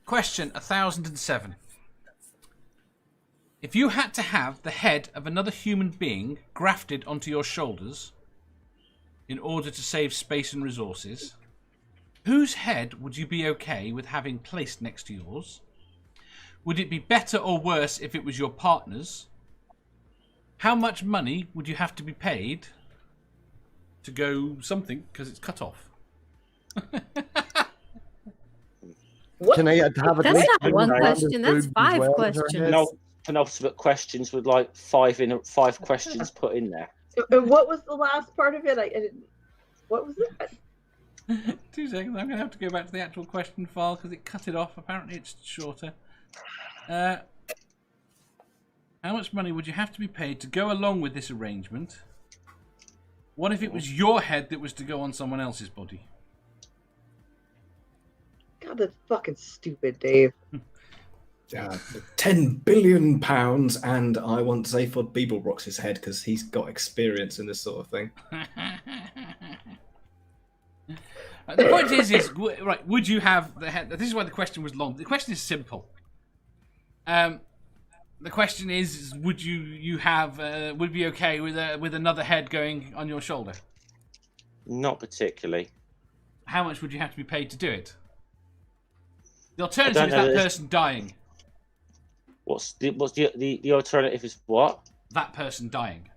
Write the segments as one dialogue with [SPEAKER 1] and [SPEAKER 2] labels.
[SPEAKER 1] Question 1007. If you had to have the head of another human being grafted onto your shoulders in order to save space and resources, whose head would you be okay with having placed next to yours? Would it be better or worse if it was your partner's? How much money would you have to be paid to go something because it's cut off?
[SPEAKER 2] What?
[SPEAKER 3] Can I have at
[SPEAKER 4] That's
[SPEAKER 3] least
[SPEAKER 4] not one question. That's
[SPEAKER 3] boobs as
[SPEAKER 4] 5
[SPEAKER 3] well?
[SPEAKER 4] questions.
[SPEAKER 5] Penultimate questions with like 5 questions put in there.
[SPEAKER 2] And what was the last part of it? I didn't. What was it?
[SPEAKER 1] 2 seconds. I'm going to have to go back to the actual question file because it cut it off. Apparently, it's shorter. How much money would you have to be paid to go along with this arrangement? What if it was your head that was to go on someone else's body?
[SPEAKER 2] God, that's fucking stupid, Dave.
[SPEAKER 6] £10 billion, and I want Zaphod Beeblebrox's head because he's got experience in this sort of thing.
[SPEAKER 1] The point is, right? Would you have the head? This is why the question was long. The question is simple. The question is, would you have would be okay with another head going on your shoulder?
[SPEAKER 5] Not particularly.
[SPEAKER 1] How much would you have to be paid to do it? The alternative is that person dying.
[SPEAKER 5] What's the alternative is what?
[SPEAKER 1] That person dying.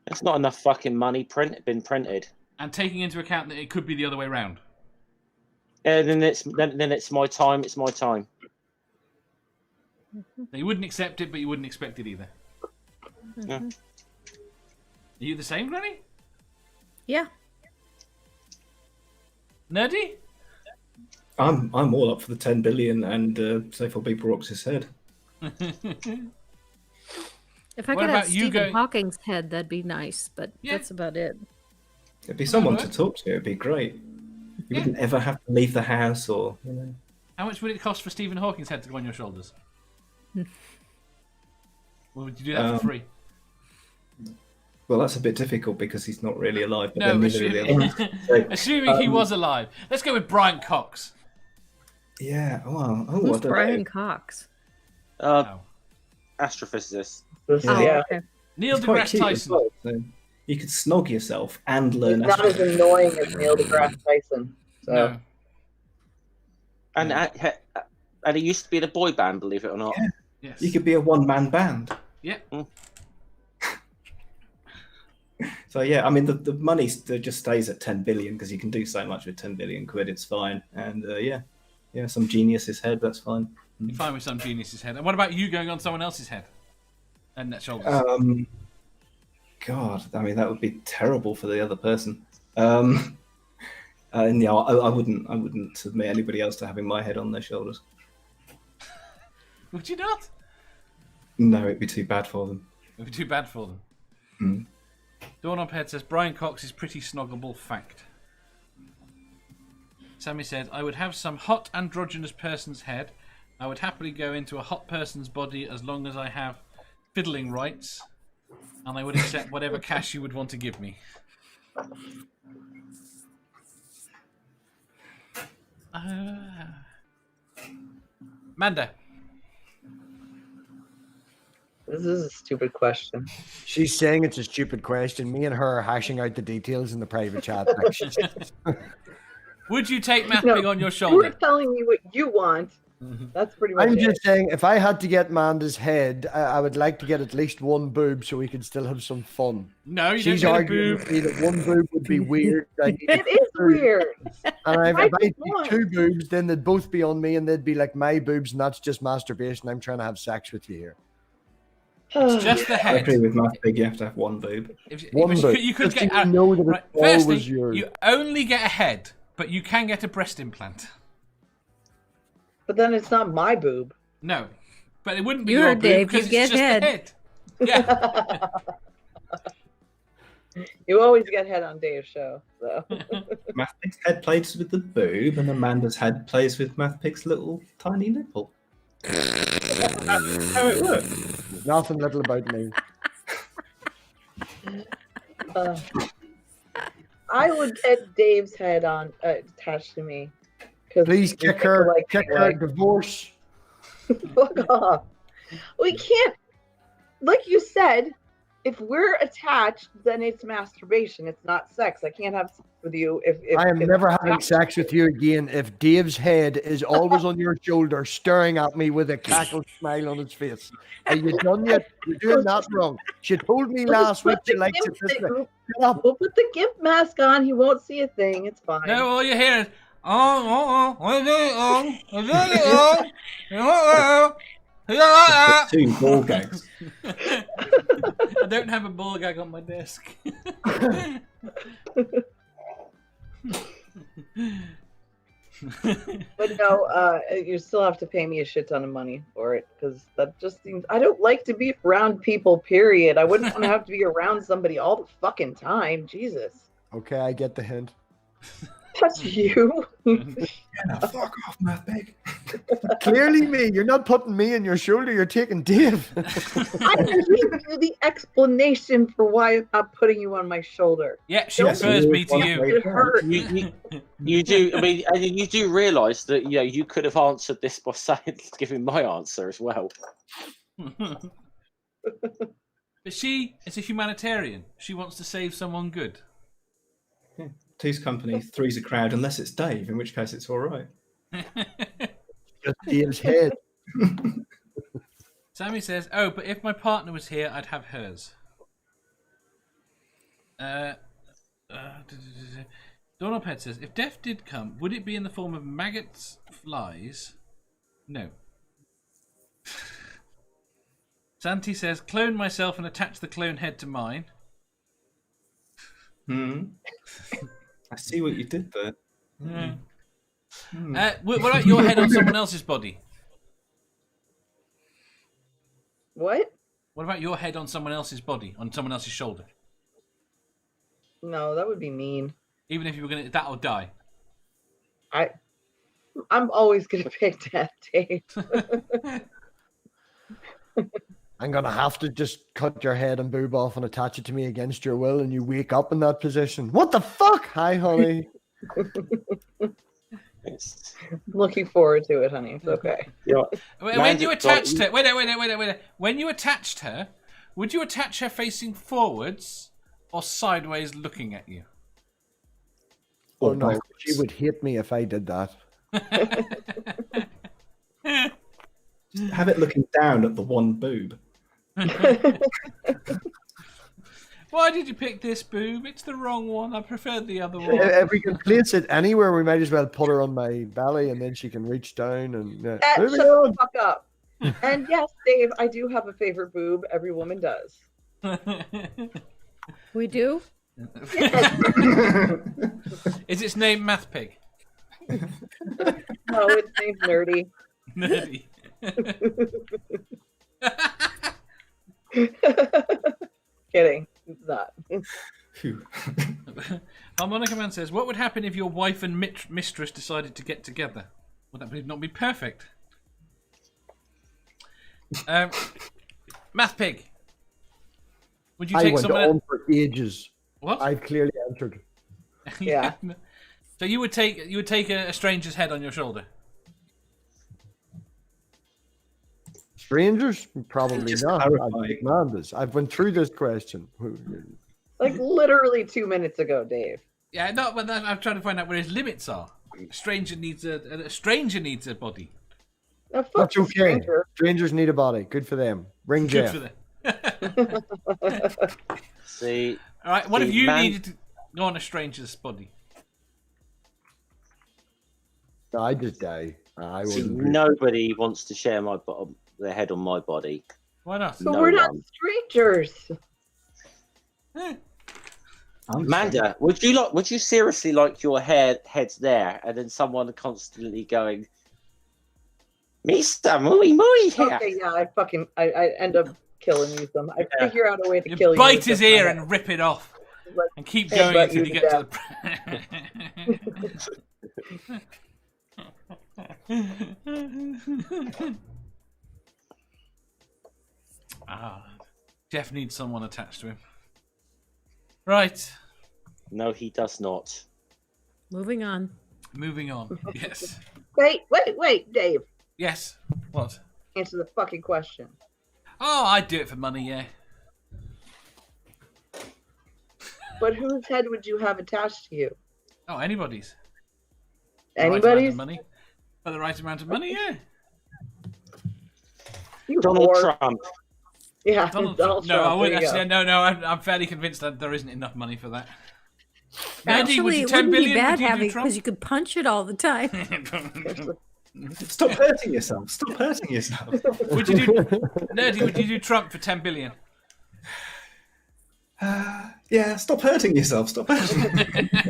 [SPEAKER 5] It's not enough fucking money been printed.
[SPEAKER 1] And taking into account that it could be the other way around.
[SPEAKER 5] Then it's my time. It's my time.
[SPEAKER 1] So you wouldn't accept it, but you wouldn't expect it either.
[SPEAKER 5] Yeah.
[SPEAKER 1] Are you the same, Granny?
[SPEAKER 4] Yeah.
[SPEAKER 1] Nerdy?
[SPEAKER 6] I'm all up for the 10 billion and Zaphod Beeblebrox's head.
[SPEAKER 4] If I
[SPEAKER 1] What
[SPEAKER 4] could have
[SPEAKER 1] about you
[SPEAKER 4] Stephen Hawking's head, that'd be nice, but
[SPEAKER 1] Yeah.
[SPEAKER 4] that's about it.
[SPEAKER 6] It'd be someone to talk to. It'd be great. You wouldn't ever have to leave the house, or you know.
[SPEAKER 1] How much would it cost for Stephen Hawking's head to go on your shoulders? Or would you do that for free?
[SPEAKER 6] Well, that's a bit difficult because he's not really alive. But
[SPEAKER 1] No,
[SPEAKER 6] then neither are the
[SPEAKER 1] assuming,
[SPEAKER 6] others. So,
[SPEAKER 1] assuming he was alive. Let's go with Brian Cox.
[SPEAKER 6] yeah. Well, I
[SPEAKER 4] Who's
[SPEAKER 6] don't
[SPEAKER 4] Brian
[SPEAKER 6] know.
[SPEAKER 4] Cox?
[SPEAKER 1] Oh.
[SPEAKER 5] Astrophysicist.
[SPEAKER 4] Oh,
[SPEAKER 2] Yeah.
[SPEAKER 4] okay.
[SPEAKER 1] Neil
[SPEAKER 6] It's quite
[SPEAKER 1] deGrasse
[SPEAKER 6] cute as
[SPEAKER 1] Tyson.
[SPEAKER 6] well, so you could snog yourself and
[SPEAKER 2] He's
[SPEAKER 6] learn.
[SPEAKER 2] not as annoying as Neil deGrasse Tyson. So.
[SPEAKER 1] No.
[SPEAKER 5] And he used to be in a boy band, believe it or not.
[SPEAKER 6] Yeah.
[SPEAKER 1] Yes.
[SPEAKER 6] You could be a one-man band.
[SPEAKER 1] Yeah.
[SPEAKER 6] So yeah, I mean the money just stays at 10 billion because you can do so much with 10 billion quid. It's fine, and yeah, some genius's head. That's fine.
[SPEAKER 1] You're fine with some genius's head. And what about you going on someone else's head? And that shoulders.
[SPEAKER 6] God, I mean that would be terrible for the other person. And yeah, I wouldn't submit anybody else to having my head on their shoulders.
[SPEAKER 1] Would you not?
[SPEAKER 6] No, it'd be too bad for them.
[SPEAKER 1] It would be too bad for them.
[SPEAKER 6] Mm.
[SPEAKER 1] Dawn on Head says Brian Cox is pretty snoggable. Fact. Sammy said I would have some hot androgynous person's head. I would happily go into a hot person's body as long as I have fiddling rights, and I would accept whatever cash you would want to give me. Manda.
[SPEAKER 2] This is a stupid question.
[SPEAKER 3] She's saying it's a stupid question. Me and her are hashing out the details in the private chat.
[SPEAKER 1] Would you take
[SPEAKER 2] No,
[SPEAKER 1] mapping on your
[SPEAKER 2] You were
[SPEAKER 1] shoulder?
[SPEAKER 2] telling me what you want. That's pretty much
[SPEAKER 3] I'm
[SPEAKER 2] it.
[SPEAKER 3] just saying, if I had to get Manda's head, I would like to get at least one boob so we could still have some fun.
[SPEAKER 1] No, you
[SPEAKER 3] She's
[SPEAKER 1] don't get a
[SPEAKER 3] arguing
[SPEAKER 1] boob.
[SPEAKER 3] with me that one boob would be weird.
[SPEAKER 2] It is weird.
[SPEAKER 3] And if
[SPEAKER 2] I
[SPEAKER 3] I
[SPEAKER 2] just
[SPEAKER 3] take
[SPEAKER 2] want-
[SPEAKER 3] 2 boobs, then they'd both be on me and they'd be like my boobs, and that's just masturbation. I'm trying to have sex with you here.
[SPEAKER 1] It's just the
[SPEAKER 6] I
[SPEAKER 1] head.
[SPEAKER 6] agree with Matt Big. You have to have one boob.
[SPEAKER 3] One boob.
[SPEAKER 1] You could
[SPEAKER 3] Just
[SPEAKER 1] get.
[SPEAKER 3] so you know that
[SPEAKER 1] right,
[SPEAKER 3] it's
[SPEAKER 1] firstly,
[SPEAKER 3] always yours.
[SPEAKER 1] you only get a head, but you can get a breast implant.
[SPEAKER 2] But then it's not my boob.
[SPEAKER 1] No, but it wouldn't be
[SPEAKER 4] You
[SPEAKER 1] your
[SPEAKER 4] heard
[SPEAKER 1] boob
[SPEAKER 4] Dave,
[SPEAKER 1] because
[SPEAKER 4] you
[SPEAKER 1] it's
[SPEAKER 4] get
[SPEAKER 1] just
[SPEAKER 4] head.
[SPEAKER 1] the head. Yeah.
[SPEAKER 2] You always get head on Dave's show. So.
[SPEAKER 6] Matt Pig's head plays with the boob, and Amanda's head plays with Matt Pig's little tiny nipple. That's how it works.
[SPEAKER 3] Nothing little about me.
[SPEAKER 2] I would get Dave's head on attached to me. 'Cause
[SPEAKER 3] Please
[SPEAKER 2] we
[SPEAKER 3] kick
[SPEAKER 2] think
[SPEAKER 3] her.
[SPEAKER 2] alike
[SPEAKER 3] Kick
[SPEAKER 2] anyway.
[SPEAKER 3] her. Divorce.
[SPEAKER 2] Fuck off. We can't. Like you said, if we're attached, then it's masturbation. It's not sex. I can't have sex with you if
[SPEAKER 3] I am
[SPEAKER 2] if
[SPEAKER 3] never
[SPEAKER 2] I'm
[SPEAKER 3] having
[SPEAKER 2] attached.
[SPEAKER 3] sex with you again if Dave's head is always on your shoulder, staring at me with a cackled smile on his face. Are you done yet? You're doing that wrong. She told me last week she likes it this way. Shut up.
[SPEAKER 2] We'll put the gimp mask on. He won't see a thing. It's fine.
[SPEAKER 1] No, all you hear is,
[SPEAKER 6] Two ball gags.
[SPEAKER 1] I don't have a ball gag on my desk.
[SPEAKER 2] But no, you still have to pay me a shit ton of money for it because that just seems. I don't like to be around people. Period. I wouldn't want to have to be around somebody all the fucking time. Jesus,
[SPEAKER 3] Okay, I get the hint.
[SPEAKER 2] that's you.
[SPEAKER 6] Fuck off, Matt Big.
[SPEAKER 3] Clearly me. You're not putting me in your shoulder. You're taking Dave.
[SPEAKER 2] I'm giving you the explanation for why I'm not putting you on my shoulder.
[SPEAKER 1] Yeah, she
[SPEAKER 2] Don't
[SPEAKER 1] refers me to you.
[SPEAKER 2] It hurt.
[SPEAKER 5] You do. I mean, and you do realise that you could have answered this by saying, giving my answer as well.
[SPEAKER 1] But she is a humanitarian. She wants to save someone good.
[SPEAKER 6] Two's company, three's a crowd, unless it's Dave, in which case it's all right.
[SPEAKER 3] Just Dave's head.
[SPEAKER 1] Sammy says, "Oh, but if my partner was here, I'd have hers." Donald Pet says, "If death did come, would it be in the form of maggots, flies?" No. Santi says, "Clone myself and attach the clone head to mine."
[SPEAKER 6] I see what you did there.
[SPEAKER 1] What about your head on someone else's body?
[SPEAKER 2] What?
[SPEAKER 1] What about your head on someone else's body, on someone else's shoulder?
[SPEAKER 2] No, that would be mean.
[SPEAKER 1] Even if you were gonna, that or die.
[SPEAKER 2] I'm always gonna pick death, Dave.
[SPEAKER 3] I'm going to have to just cut your head and boob off and attach it to me against your will, and you wake up in that position. What the fuck? Hi, honey.
[SPEAKER 5] It's,
[SPEAKER 2] Looking forward to it, honey. It's okay.
[SPEAKER 1] When you attached her, wait. When you attached her, would you attach her facing forwards or sideways, looking at you?
[SPEAKER 3] Oh no, she would hate me if I did that.
[SPEAKER 6] Just have it looking down at the one boob.
[SPEAKER 1] Why did you pick this boob? It's the wrong one. I prefer the other one.
[SPEAKER 3] If we can place it anywhere, we might as well put her on my belly, and then she can reach down and.
[SPEAKER 2] Shut the fuck up. And yes, Dave, I do have a favorite boob. Every woman does.
[SPEAKER 4] We do?
[SPEAKER 1] Is its name Math Pig?
[SPEAKER 2] No, it's named Nerdy.
[SPEAKER 1] Nerdy.
[SPEAKER 2] Kidding. It's not.
[SPEAKER 1] Harmonica Man says, "What would happen if your wife and mistress decided to get together? Would that not be perfect?" Math Pig. Would you
[SPEAKER 3] I
[SPEAKER 1] take
[SPEAKER 3] went
[SPEAKER 1] someone?
[SPEAKER 3] on for ages.
[SPEAKER 1] What?
[SPEAKER 3] I've clearly answered.
[SPEAKER 2] Yeah.
[SPEAKER 1] So you would take a stranger's head on your shoulder?
[SPEAKER 3] Strangers? Probably
[SPEAKER 6] Just
[SPEAKER 3] not.
[SPEAKER 6] clarify.
[SPEAKER 3] I've went through this question.
[SPEAKER 2] Like literally 2 minutes ago, Dave.
[SPEAKER 1] Yeah, no, but I'm trying to find out where his limits are. A stranger needs a body.
[SPEAKER 2] Now, fuck
[SPEAKER 3] That's
[SPEAKER 2] the
[SPEAKER 3] okay.
[SPEAKER 2] stranger.
[SPEAKER 3] Strangers need a body. Good for them. Ring
[SPEAKER 1] Good
[SPEAKER 3] Jeff.
[SPEAKER 1] for them.
[SPEAKER 5] see,
[SPEAKER 1] All right, what if
[SPEAKER 5] See,
[SPEAKER 1] you
[SPEAKER 5] man-
[SPEAKER 1] needed to go on a stranger's body?
[SPEAKER 3] No, I just die. I
[SPEAKER 5] see,
[SPEAKER 3] wouldn't.
[SPEAKER 5] nobody wants to share their head on my body.
[SPEAKER 1] Why not?
[SPEAKER 2] But
[SPEAKER 5] No
[SPEAKER 2] we're not
[SPEAKER 5] one.
[SPEAKER 2] strangers.
[SPEAKER 5] Amanda, would you seriously like your head's there, and then someone constantly going, "Mister, muy here."
[SPEAKER 2] Okay, yeah, I end up killing you some. I
[SPEAKER 5] Yeah.
[SPEAKER 2] figure out a way to
[SPEAKER 1] You
[SPEAKER 2] kill you.
[SPEAKER 1] bite
[SPEAKER 2] with
[SPEAKER 1] his
[SPEAKER 2] just my
[SPEAKER 1] ear
[SPEAKER 2] head.
[SPEAKER 1] and rip it off,
[SPEAKER 2] Like,
[SPEAKER 1] and keep
[SPEAKER 2] headbutt
[SPEAKER 1] going until
[SPEAKER 2] you
[SPEAKER 1] you
[SPEAKER 2] to
[SPEAKER 1] get to the. Jeff needs someone attached to him. Right,
[SPEAKER 5] No, he does not.
[SPEAKER 4] Moving on.
[SPEAKER 1] moving on. Yes.
[SPEAKER 2] Wait, Dave.
[SPEAKER 1] Yes. What?
[SPEAKER 2] Answer the fucking question.
[SPEAKER 1] Oh, I'd do it for money, yeah.
[SPEAKER 2] But whose head would you have attached to you?
[SPEAKER 1] Oh, anybody's. The right amount of
[SPEAKER 2] Anybody's?
[SPEAKER 1] money. For the right amount of money, yeah.
[SPEAKER 2] You
[SPEAKER 5] Donald
[SPEAKER 2] whore.
[SPEAKER 5] Trump.
[SPEAKER 2] Yeah,
[SPEAKER 1] Donald
[SPEAKER 2] Donald
[SPEAKER 1] Trump. No, I
[SPEAKER 2] Trump,
[SPEAKER 1] wouldn't
[SPEAKER 2] there you
[SPEAKER 1] actually. No, I'm fairly convinced that there isn't enough money for that. Nerdy,
[SPEAKER 4] Actually,
[SPEAKER 1] would you
[SPEAKER 4] it
[SPEAKER 1] 10
[SPEAKER 4] wouldn't be
[SPEAKER 1] billion?
[SPEAKER 4] bad
[SPEAKER 1] Would you do
[SPEAKER 4] having
[SPEAKER 1] Trump?
[SPEAKER 4] because you could punch it all the time.
[SPEAKER 2] go.
[SPEAKER 6] Stop hurting yourself. Stop hurting yourself.
[SPEAKER 1] Would you do Nerdy? Would you do Trump for 10 billion?
[SPEAKER 6] Yeah, stop hurting yourself. Stop hurting.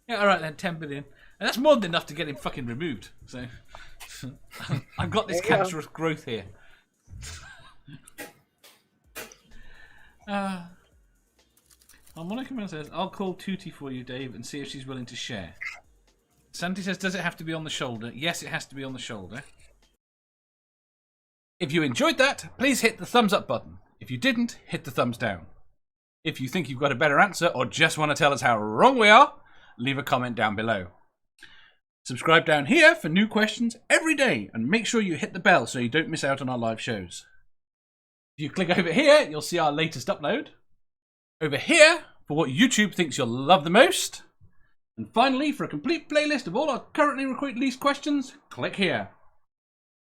[SPEAKER 1] Yeah, all right then, 10 billion. And that's more than enough to get him fucking removed. So I've got this
[SPEAKER 2] There you go.
[SPEAKER 1] cancerous growth here. Monica Man says, I'll call Tootie for you, Dave, and see if she's willing to share. Santi says, does it have to be on the shoulder? Yes, it has to be on the shoulder. If you enjoyed that, please hit the thumbs up button. If you didn't, hit the thumbs down. If you think you've got a better answer or just want to tell us how wrong we are, leave a comment down below. Subscribe down here for new questions every day and make sure you hit the bell so you don't miss out on our live shows. If you click over here, you'll see our latest upload. Over here, for what YouTube thinks you'll love the most. And finally, for a complete playlist of all our currently released questions, click here.